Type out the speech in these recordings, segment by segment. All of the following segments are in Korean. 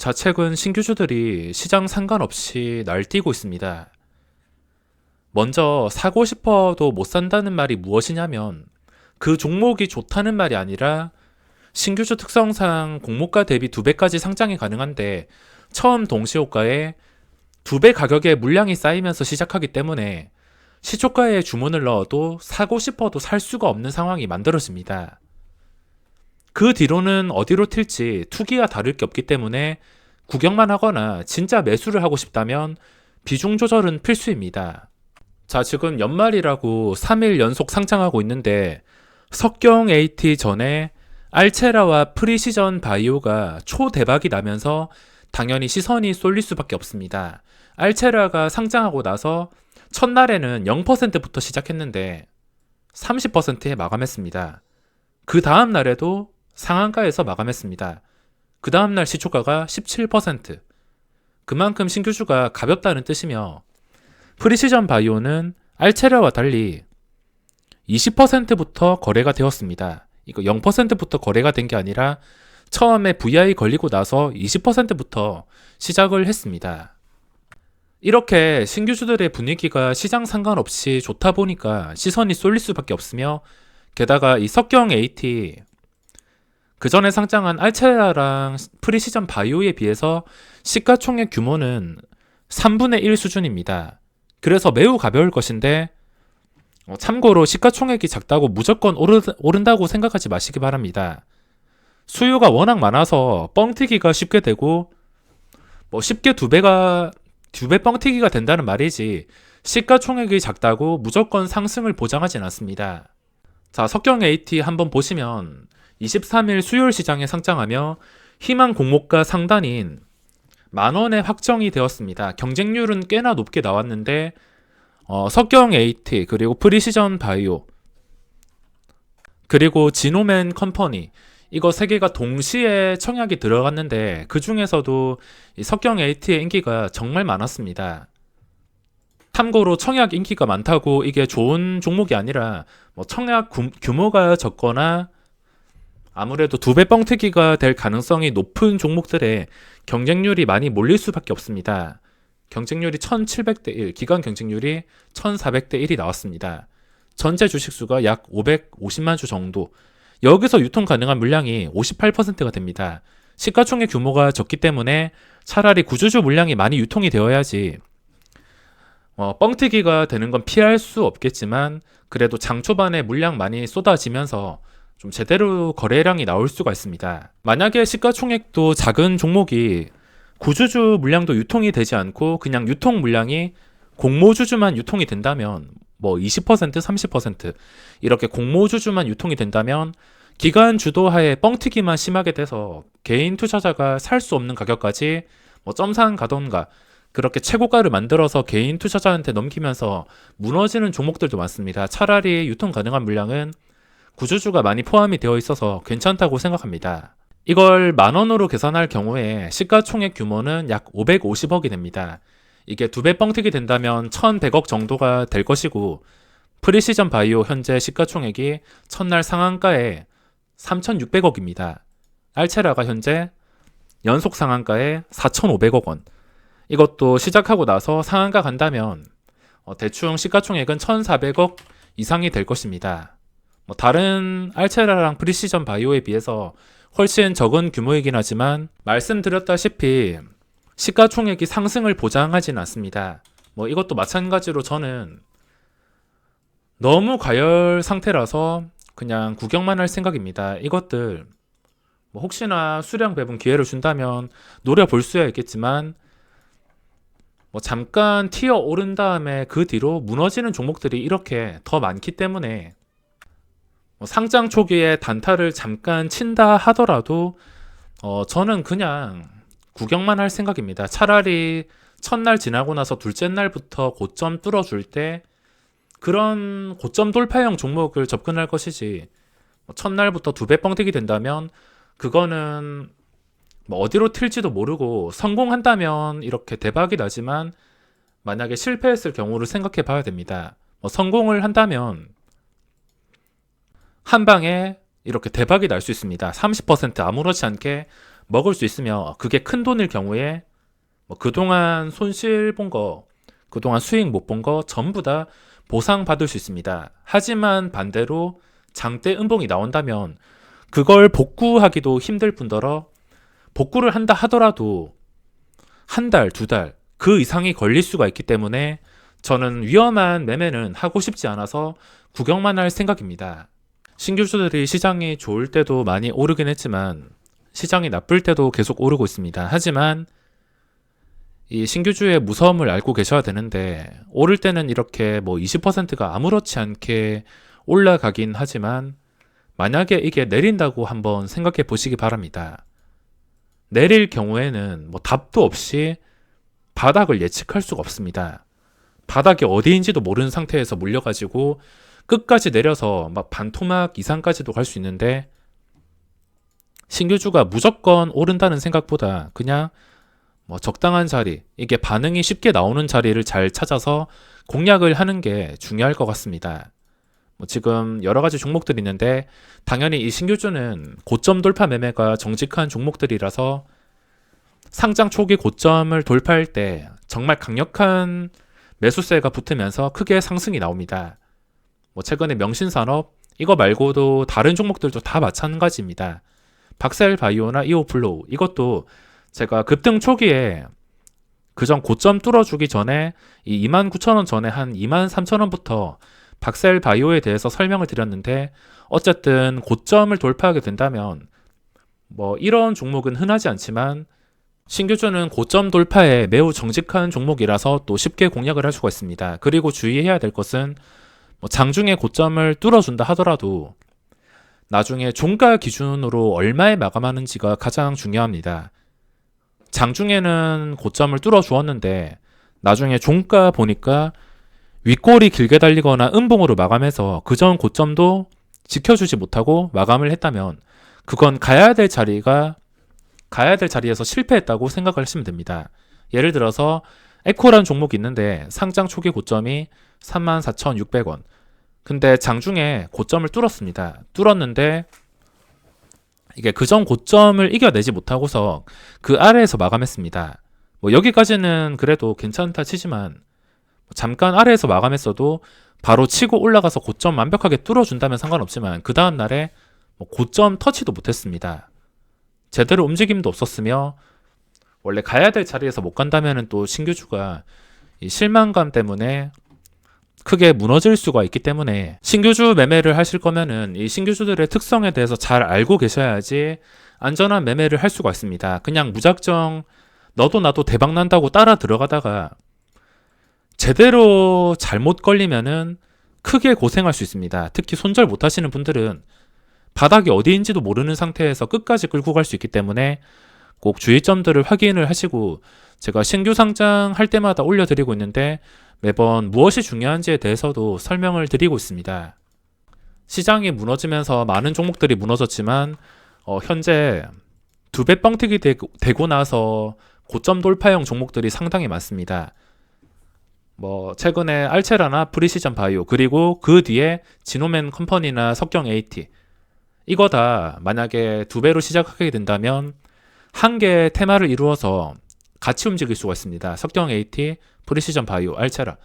자, 최근 신규주들이 시장 상관없이 날뛰고 있습니다. 먼저 사고 싶어도 못 산다는 말이 무엇이냐면 그 종목이 좋다는 말이 아니라 신규주 특성상 공모가 대비 2배까지 상장이 가능한데 처음 동시호가에 2배 가격의 물량이 쌓이면서 시작하기 때문에 시초가에 주문을 넣어도 사고 싶어도 살 수가 없는 상황이 만들어집니다. 그 뒤로는 어디로 튈지 투기와 다를 게 없기 때문에 구경만 하거나 진짜 매수를 하고 싶다면 비중 조절은 필수입니다. 자, 지금 연말이라고 3일 연속 상장하고 있는데 석경 AT 전에 알체라와 프리시전 바이오가 초대박이 나면서 당연히 시선이 쏠릴 수밖에 없습니다. 알체라가 상장하고 나서 첫날에는 0%부터 시작했는데 30%에 마감했습니다. 그 다음 날에도 상한가에서 마감했습니다. 그 다음날 시초가가 17%. 그만큼 신규주가 가볍다는 뜻이며 프리시전 바이오는 알체라와 달리 20%부터 거래가 되었습니다. 이거 0%부터 거래가 된 게 아니라 처음에 VI 걸리고 나서 20%부터 시작을 했습니다. 이렇게 신규주들의 분위기가 시장 상관없이 좋다 보니까 시선이 쏠릴 수밖에 없으며 게다가 이 석경 AT 그 전에 상장한 알체라랑 프리시전 바이오에 비해서 시가총액 규모는 3분의 1 수준입니다. 그래서 매우 가벼울 것인데 참고로 시가총액이 작다고 무조건 오른다고 생각하지 마시기 바랍니다. 수요가 워낙 많아서 뻥튀기가 쉽게 되고 쉽게 2배 뻥튀기가 된다는 말이지 시가총액이 작다고 무조건 상승을 보장하진 않습니다. 자, 석경 AT 한번 보시면 23일 수요일 시장에 상장하며 희망 공모가 상단인 만원에 확정이 되었습니다. 경쟁률은 꽤나 높게 나왔는데 석경 AT 그리고 프리시전 바이오 그리고 지노맨 컴퍼니 이거 3개가 동시에 청약이 들어갔는데 그 중에서도 이 석경 AT의 인기가 정말 많았습니다. 참고로 청약 인기가 많다고 이게 좋은 종목이 아니라 청약 규모가 적거나 아무래도 2배 뻥튀기가 될 가능성이 높은 종목들에 경쟁률이 많이 몰릴 수밖에 없습니다. 경쟁률이 1700대 1, 기간 경쟁률이 1400대 1이 나왔습니다. 전체 주식수가 약 550만 주 정도. 여기서 유통 가능한 물량이 58%가 됩니다. 시가총액 규모가 적기 때문에 차라리 구주주 물량이 많이 유통이 되어야지 뻥튀기가 되는 건 피할 수 없겠지만 그래도 장 초반에 물량 많이 쏟아지면서 좀 제대로 거래량이 나올 수가 있습니다. 만약에 시가총액도 작은 종목이 구주주 물량도 유통이 되지 않고 그냥 유통 물량이 공모주주만 유통이 된다면 20%, 30% 이렇게 공모주주만 유통이 된다면 기관 주도하에 뻥튀기만 심하게 돼서 개인 투자자가 살 수 없는 가격까지 점상 가던가 그렇게 최고가를 만들어서 개인 투자자한테 넘기면서 무너지는 종목들도 많습니다. 차라리 유통 가능한 물량은 구주주가 많이 포함이 되어 있어서 괜찮다고 생각합니다. 이걸 만원으로 계산할 경우에 시가총액 규모는 약 550억이 됩니다. 이게 2배 뻥튀기 된다면 1100억 정도가 될 것이고 프리시전 바이오 현재 시가총액이 첫날 상한가에 3600억입니다. 알체라가 현재 연속 상한가에 4500억 원. 이것도 시작하고 나서 상한가 간다면 대충 시가총액은 1400억 이상이 될 것입니다. 다른 알체라랑 프리시전 바이오에 비해서 훨씬 적은 규모이긴 하지만 말씀드렸다시피 시가총액이 상승을 보장하진 않습니다. 이것도 마찬가지로 저는 너무 과열 상태라서 그냥 구경만 할 생각입니다. 이것들 혹시나 수량 배분 기회를 준다면 노려볼 수야 있겠지만 잠깐 튀어 오른 다음에 그 뒤로 무너지는 종목들이 이렇게 더 많기 때문에 상장 초기에 단타를 잠깐 친다 하더라도 저는 그냥 구경만 할 생각입니다. 차라리 첫날 지나고 나서 둘째 날부터 고점 뚫어줄 때 그런 고점 돌파형 종목을 접근할 것이지 첫날부터 2배 뻥튀기 된다면 그거는 어디로 튈지도 모르고 성공한다면 이렇게 대박이 나지만 만약에 실패했을 경우를 생각해 봐야 됩니다. 성공을 한다면 한 방에 이렇게 대박이 날 수 있습니다. 30% 아무렇지 않게 먹을 수 있으며 그게 큰 돈일 경우에 뭐 그동안 손실 본 거, 그동안 수익 못 본 거 전부 다 보상받을 수 있습니다. 하지만 반대로 장대 음봉이 나온다면 그걸 복구하기도 힘들 뿐더러 복구를 한다 하더라도 한 달, 두 달, 그 이상이 걸릴 수가 있기 때문에 저는 위험한 매매는 하고 싶지 않아서 구경만 할 생각입니다. 신규주들이 시장이 좋을 때도 많이 오르긴 했지만 시장이 나쁠 때도 계속 오르고 있습니다. 하지만 이 신규주의 무서움을 알고 계셔야 되는데 오를 때는 이렇게 뭐 20%가 아무렇지 않게 올라가긴 하지만 만약에 이게 내린다고 한번 생각해 보시기 바랍니다. 내릴 경우에는 뭐 답도 없이 바닥을 예측할 수가 없습니다. 바닥이 어디인지도 모르는 상태에서 물려가지고 끝까지 내려서 막 반토막 이상까지도 갈 수 있는데 신규주가 무조건 오른다는 생각보다 그냥 뭐 적당한 자리, 이게 반응이 쉽게 나오는 자리를 잘 찾아서 공략을 하는 게 중요할 것 같습니다. 뭐 지금 여러 가지 종목들이 있는데 당연히 이 신규주는 고점 돌파 매매가 정직한 종목들이라서 상장 초기 고점을 돌파할 때 정말 강력한 매수세가 붙으면서 크게 상승이 나옵니다. 뭐 최근에 명신산업 이거 말고도 다른 종목들도 다 마찬가지입니다. 박셀바이오나 이오플로우 이것도 제가 급등 초기에 그전 고점 뚫어주기 전에 이 29,000원 전에 한 23,000원부터 박셀바이오에 대해서 설명을 드렸는데 어쨌든 고점을 돌파하게 된다면 뭐 이런 종목은 흔하지 않지만 신규주는 고점 돌파에 매우 정직한 종목이라서 또 쉽게 공략을 할 수가 있습니다. 그리고 주의해야 될 것은 뭐 장중에 고점을 뚫어준다 하더라도 나중에 종가 기준으로 얼마에 마감하는지가 가장 중요합니다. 장중에는 고점을 뚫어 주었는데 나중에 종가 보니까 윗골이 길게 달리거나 음봉으로 마감해서 그전 고점도 지켜주지 못하고 마감을 했다면 그건 가야 될 자리에서 실패했다고 생각을 하시면 됩니다. 예를 들어서 에코라는 종목이 있는데 상장 초기 고점이 34,600원. 근데 장중에 고점을 뚫었습니다. 뚫었는데 이게 그전 고점을 이겨내지 못하고서 그 아래에서 마감했습니다. 뭐 여기까지는 그래도 괜찮다 치지만 잠깐 아래에서 마감했어도 바로 치고 올라가서 고점 완벽하게 뚫어준다면 상관없지만 그 다음날에 뭐 고점 터치도 못했습니다. 제대로 움직임도 없었으며 원래 가야 될 자리에서 못 간다면 또 신규주가 이 실망감 때문에 크게 무너질 수가 있기 때문에 신규주 매매를 하실 거면은 이 신규주들의 특성에 대해서 잘 알고 계셔야지 안전한 매매를 할 수가 있습니다. 그냥 무작정 너도 나도 대박 난다고 따라 들어가다가 제대로 잘못 걸리면은 크게 고생할 수 있습니다. 특히 손절 못 하시는 분들은 바닥이 어디인지도 모르는 상태에서 끝까지 끌고 갈 수 있기 때문에 꼭 주의점들을 확인을 하시고 제가 신규 상장할 때마다 올려드리고 있는데 매번 무엇이 중요한지에 대해서도 설명을 드리고 있습니다. 시장이 무너지면서 많은 종목들이 무너졌지만 현재 두 배 뻥튀기 되고 나서 고점 돌파형 종목들이 상당히 많습니다. 뭐 최근에 알체라나 프리시전 바이오 그리고 그 뒤에 지노맨 컴퍼니나 석경 AT 이거 다 만약에 두 배로 시작하게 된다면 한 개의 테마를 이루어서 같이 움직일 수가 있습니다. 석경 AT, 프리시전 바이오, 알체라.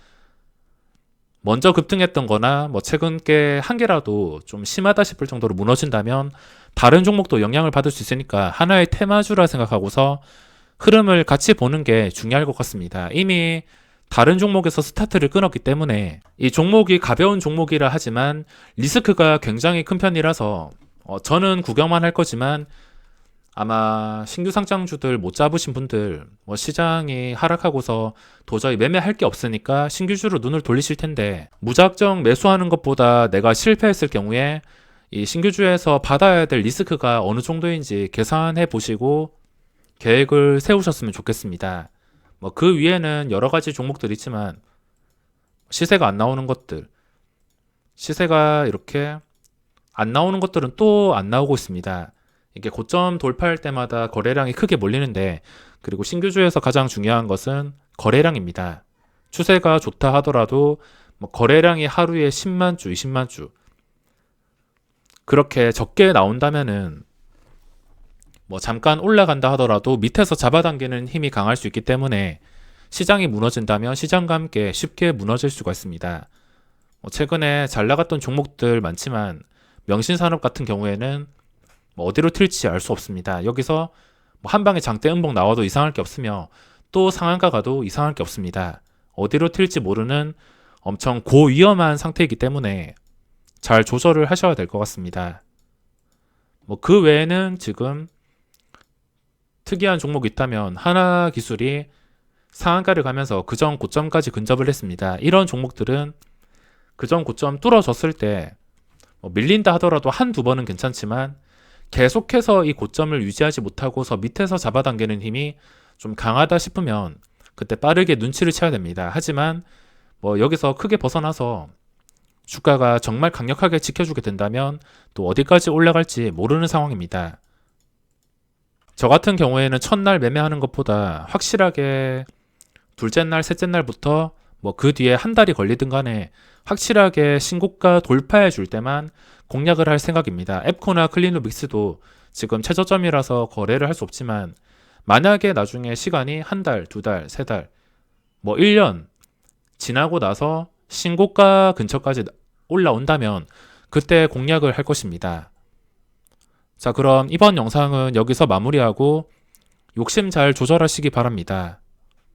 먼저 급등했던 거나 뭐 최근 게 한 개라도 좀 심하다 싶을 정도로 무너진다면 다른 종목도 영향을 받을 수 있으니까 하나의 테마주라 생각하고서 흐름을 같이 보는 게 중요할 것 같습니다. 이미 다른 종목에서 스타트를 끊었기 때문에 이 종목이 가벼운 종목이라 하지만 리스크가 굉장히 큰 편이라서 저는 구경만 할 거지만 아마 신규 상장주들 못 잡으신 분들 뭐 시장이 하락하고서 도저히 매매할 게 없으니까 신규주로 눈을 돌리실 텐데 무작정 매수하는 것보다 내가 실패했을 경우에 이 신규주에서 받아야 될 리스크가 어느 정도인지 계산해 보시고 계획을 세우셨으면 좋겠습니다. 뭐 그 위에는 여러 가지 종목들 있지만 시세가 안 나오는 것들, 시세가 이렇게 안 나오는 것들은 또 안 나오고 있습니다. 이게 고점 돌파할 때마다 거래량이 크게 몰리는데 그리고 신규주에서 가장 중요한 것은 거래량입니다. 추세가 좋다 하더라도 뭐 거래량이 하루에 10만 주, 20만 주 그렇게 적게 나온다면은 뭐 잠깐 올라간다 하더라도 밑에서 잡아당기는 힘이 강할 수 있기 때문에 시장이 무너진다면 시장과 함께 쉽게 무너질 수가 있습니다. 최근에 잘 나갔던 종목들 많지만 명신산업 같은 경우에는 뭐 어디로 튈지 알 수 없습니다. 여기서 뭐 한 방에 장대 음봉 나와도 이상할 게 없으며 또 상한가 가도 이상할 게 없습니다. 어디로 튈지 모르는 엄청 고위험한 상태이기 때문에 잘 조절을 하셔야 될 것 같습니다. 뭐 그 외에는 지금 특이한 종목이 있다면 하나기술이 상한가를 가면서 그전 고점까지 근접을 했습니다. 이런 종목들은 그전 고점 뚫어졌을 때 밀린다 하더라도 한두 번은 괜찮지만 계속해서 이 고점을 유지하지 못하고서 밑에서 잡아당기는 힘이 좀 강하다 싶으면 그때 빠르게 눈치를 채야 됩니다. 하지만 뭐 여기서 크게 벗어나서 주가가 정말 강력하게 지켜주게 된다면 또 어디까지 올라갈지 모르는 상황입니다. 저 같은 경우에는 첫날 매매하는 것보다 확실하게 둘째 날, 셋째 날부터 뭐 그 뒤에 한 달이 걸리든 간에 확실하게 신고가 돌파해 줄 때만 공략을 할 생각입니다. 앱코나 클리누빅스도 지금 최저점이라서 거래를 할 수 없지만 만약에 나중에 시간이 한 달, 두 달, 세 달, 뭐 1년 지나고 나서 신고가 근처까지 올라온다면 그때 공략을 할 것입니다. 자, 그럼 이번 영상은 여기서 마무리하고 욕심 잘 조절하시기 바랍니다.